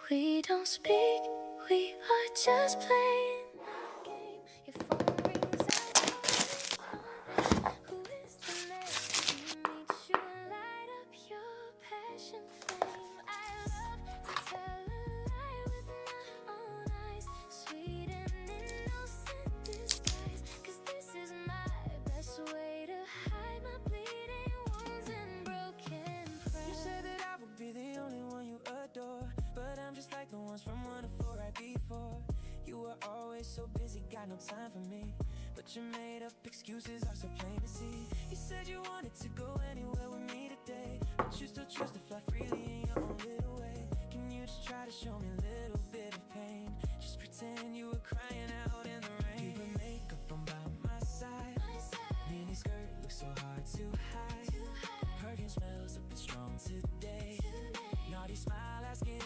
We don't speak, we are just playing a game. Your phone rings, I know who is the next to meet you, light up your passion flame. I love to tell a lie with my own eyes, sweet and innocent disguise. 'Cause this is my best way to hide my bleeding wounds and broken pride. You said that I would be the only one you adore, but I'm just like the ones from 104 right before. You were always so busy, got no time for me, but your made up excuses are so plain to see. You said you wanted to go anywhere with me today, but you still choose to fly freely in your own little way. Can you just try to show me a little bit of pain? Just pretend you were crying out in the rain. You put makeup on by my side, mini skirt looks so hard to hide. Perfume smells a bit strong today. Naughty smile asking